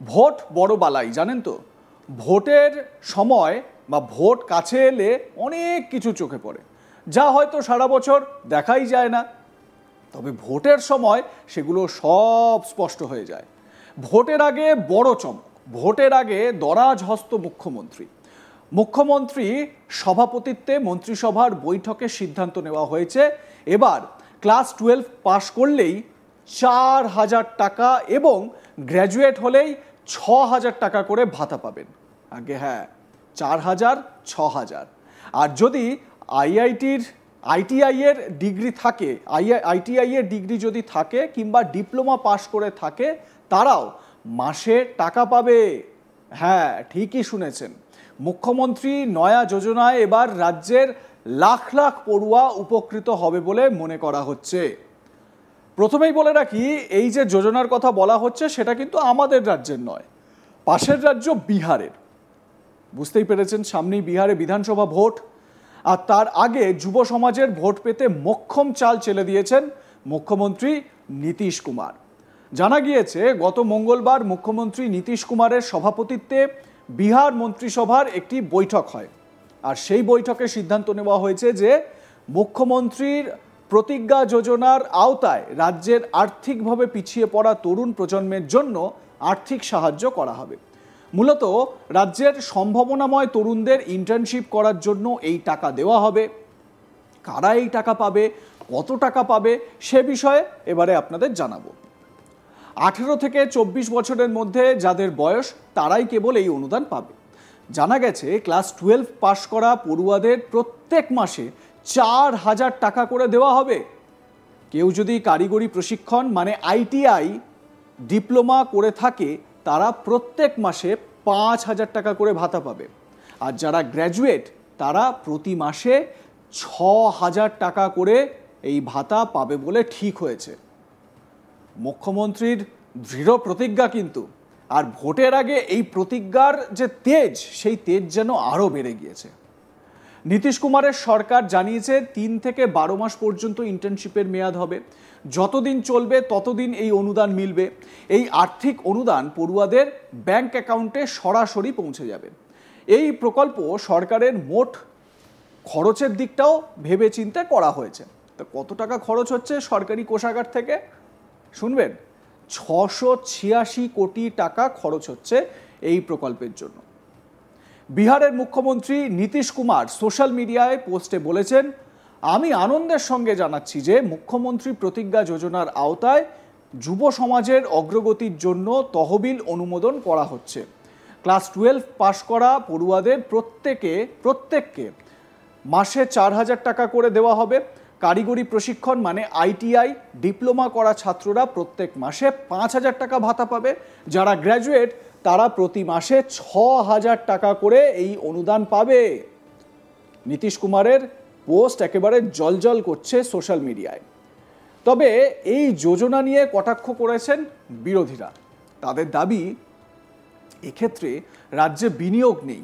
Vote বড় বালাই, জানেন তো। ভোটের সময় বা ভোট কাছে এলে অনেক কিছু চোখে পড়ে, যা হয়তো সারা বছর দেখাই যায় না, তবে ভোটের সময় সেগুলো সব স্পষ্ট হয়ে যায়। ভোটের আগে বড় চমক, ভোটের আগে দরাজ হস্ত মুখ্যমন্ত্রী সভাপতিত্বে মন্ত্রিসভার বৈঠকে সিদ্ধান্ত নেওয়া হয়েছে এবার ক্লাস 12 পাশ করলেই 4,000 টাকা এবং গ্র্যাজুয়েট হলেই 6,000 টাকা করে ভাতা পাবেন। আগে হ্যাঁ, 4,000 6,000। আর যদি আইটিআই এর ডিগ্রি থাকে, আইটিআই এর ডিগ্রি যদি থাকে কিংবা ডিপ্লোমা পাশ করে থাকে, তারাও মাসে টাকা পাবে। হ্যাঁ, ঠিকই শুনেছেন, মুখ্যমন্ত্রী নয়া যোজনায় এবার রাজ্যের লাখ লাখ পড়ুয়া উপকৃত হবে বলে মনে করা হচ্ছে। প্রথমেই বলে রাখি, এই যে যোজনার কথা বলা হচ্ছে সেটা কিন্তু আমাদের রাজ্যের নয়, পাশের রাজ্য বিহারের। বুঝতেই পেরেছেন, সামনেই বিহারে বিধানসভা ভোট, আর তার আগে যুব সমাজের ভোট পেতে মোক্ষম চাল চেলে দিয়েছেন মুখ্যমন্ত্রী নীতিশ কুমার। জানা গিয়েছে গত মঙ্গলবার মুখ্যমন্ত্রী নীতিশ কুমারের সভাপতিত্বে বিহার মন্ত্রিসভার একটি বৈঠক হয়, আর সেই বৈঠকে সিদ্ধান্ত নেওয়া হয়েছে যে মুখ্যমন্ত্রীর প্রতিজ্ঞা যোজনার আওতায় রাজ্যের আর্থিকভাবে পিছিয়ে পড়া তরুণ প্রজন্মের জন্য আর্থিক সাহায্য করা হবে। মূলত রাজ্যের সম্ভাবনাময় তরুণদের ইন্টার্নশিপ করার জন্য এই টাকা দেওয়া হবে। কারা এই টাকা পাবে, কত টাকা পাবে, সে বিষয়ে এবারে আপনাদের জানাবো। 18 থেকে 24 বছরের মধ্যে যাদের বয়স, তারাই কেবল এই অনুদান পাবে। জানা গেছে ক্লাস 12 পাশ করা পড়ুয়াদের প্রত্যেক মাসে 4,000 টাকা করে দেওয়া হবে। কেউ যদি কারিগরি প্রশিক্ষণ মানে আইটিআই ডিপ্লোমা করে থাকে, তারা প্রত্যেক মাসে 5,000 টাকা করে ভাতা পাবে। আর যারা গ্র্যাজুয়েট, তারা প্রতি মাসে 6,000 টাকা করে এই ভাতা পাবে বলে ঠিক হয়েছে। মুখ্যমন্ত্রীর দৃঢ় প্রতিজ্ঞা কিন্তু, আর ভোটের আগে এই প্রতিজ্ঞার যে তেজ, সেই তেজ যেন আরও বেড়ে গিয়েছে। নীতিশ কুমারের সরকার জানিয়েছে 3 থেকে 12 মাস পর্যন্ত ইন্টার্নশিপের মেয়াদ হবে। যতদিন চলবে ততদিন এই অনুদান মিলবে। এই আর্থিক অনুদান পড়ুয়াদের ব্যাংক অ্যাকাউন্টে সরাসরি পৌঁছে যাবে। এই প্রকল্প সরকারের মোট খরচের দিকটাও ভেবেচিন্তে করা হয়েছে। তো কত টাকা খরচ হচ্ছে সরকারি কোষাগার থেকে শুনবেন, 686 কোটি টাকা খরচ হচ্ছে এই প্রকল্পের জন্য। বিহারের মুখ্যমন্ত্রী নীতিশ কুমার সোশ্যাল মিডিয়ায় পোস্টে বলেছেন, আমি আনন্দের সঙ্গে জানাচ্ছি যে মুখ্যমন্ত্রী প্রতিজ্ঞা যোজনার আওতায় যুব সমাজের অগ্রগতির জন্য তহবিল অনুমোদন করা হচ্ছে। ক্লাস 12 পাশ করা পড়ুয়াদের প্রত্যেককে মাসে 4,000 টাকা করে দেওয়া হবে। কারিগরি প্রশিক্ষণ মানে আইটিআই ডিপ্লোমা করা ছাত্ররা প্রত্যেক মাসে 5,000 টাকা ভাতা পাবে। যারা গ্র্যাজুয়েট, তারা প্রতি মাসে 6,000 টাকা করে এই অনুদান পাবে। নীতিশ কুমারের পোস্ট একেবারে জলজল করছে সোশ্যাল মিডিয়ায়। তবে এই যোজনা নিয়ে কটাক্ষ করেছেন বিরোধীরা। তাদের দাবি, এক্ষেত্রে রাজ্যে বিনিয়োগ নেই,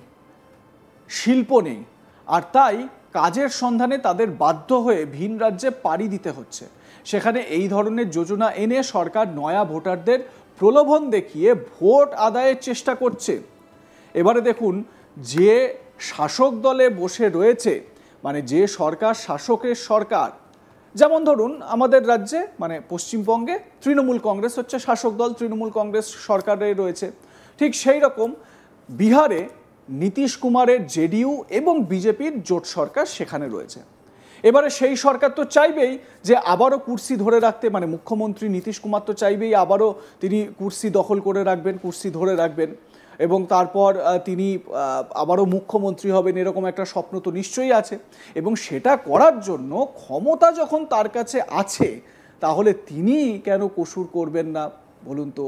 শিল্প নেই, আর তাই কাজের সন্ধানে তাদের বাধ্য হয়ে ভিন রাজ্যে পাড়ি দিতে হচ্ছে। সেখানে এই ধরনের যোজনা এনে সরকার নয়া ভোটারদের প্রলোভন দেখিয়ে ভোট আদায়ের চেষ্টা করছে। এবারে দেখুন, যে শাসক দলে বসে রয়েছে, মানে যে সরকার শাসকের সরকার, যেমন ধরুন আমাদের রাজ্যে মানে পশ্চিমবঙ্গে তৃণমূল কংগ্রেস হচ্ছে শাসক দল, তৃণমূল কংগ্রেস সরকারে রয়েছে, ঠিক সেই রকম বিহারে নীতিশ কুমারের জেডিইউ এবং বিজেপির জোট সরকার সেখানে রয়েছে। এবারে সেই সরকার তো চাইবেই যে আবারও কুর্সি ধরে রাখতে, মানে মুখ্যমন্ত্রী নীতিশ কুমার তো চাইবেই আবারও তিনি কুর্সি দখল করে রাখবেন, কুর্সি ধরে রাখবেন, এবং তারপর তিনি আবারও মুখ্যমন্ত্রী হবেন, এরকম একটা স্বপ্ন তো নিশ্চয়ই আছে। এবং সেটা করার জন্য ক্ষমতা যখন তার কাছে আছে, তাহলে তিনি কেন কসুর করবেন না বলুন তো?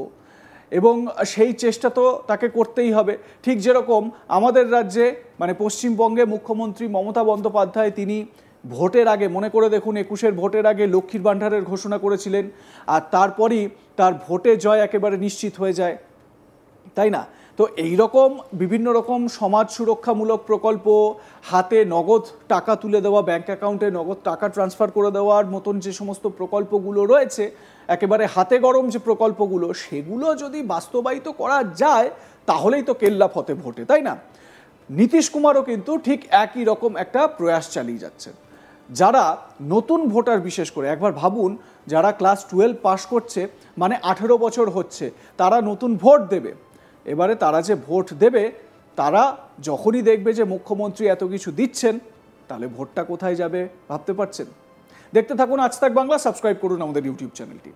এবং সেই চেষ্টা তো তাকে করতেই হবে। ঠিক যেরকম আমাদের রাজ্যে মানে পশ্চিমবঙ্গে মুখ্যমন্ত্রী মমতা বন্দ্যোপাধ্যায়, তিনি ভোটের আগে, মনে করে দেখুন 21-এর ভোটের আগে লক্ষ্মীর ভাণ্ডারের ঘোষণা করেছিলেন, আর তারপরই তার ভোটে জয় একেবারে নিশ্চিত হয়ে যায়, তাই না? তো এই রকম বিভিন্ন রকম সমাজ সুরক্ষামূলক প্রকল্প, হাতে নগদ টাকা তুলে দেওয়া, ব্যাংক অ্যাকাউন্টে নগদ টাকা ট্রান্সফার করে দেওয়ার মতন যে সমস্ত প্রকল্পগুলো রয়েছে, একেবারে হাতে গরম যে প্রকল্পগুলো, সেগুলো যদি বাস্তবায়িত করা যায় তাহলেই তো কেল্লা ফতে ভোটে, তাই না? নীতিশ কুমারও কিন্তু ঠিক একই রকম একটা প্রয়াস চালিয়ে যাচ্ছেন। যারা নতুন ভোটার, বিশেষ করে একবার ভাবুন, যারা ক্লাস 12 পাস করছে, মানে 18 বছর হচ্ছে, তারা নতুন ভোট দেবে। এবারে তারা যে ভোট দেবে, তারা যখনই দেখবে যে মুখ্যমন্ত্রী এত কিছু দিচ্ছেন, তাহলে ভোটটা কোথায় যাবে ভাবতে পারছেন? দেখতে থাকুন আজ তাক বাংলা, সাবস্ক্রাইব করুন আমাদের ইউটিউব চ্যানেলটি।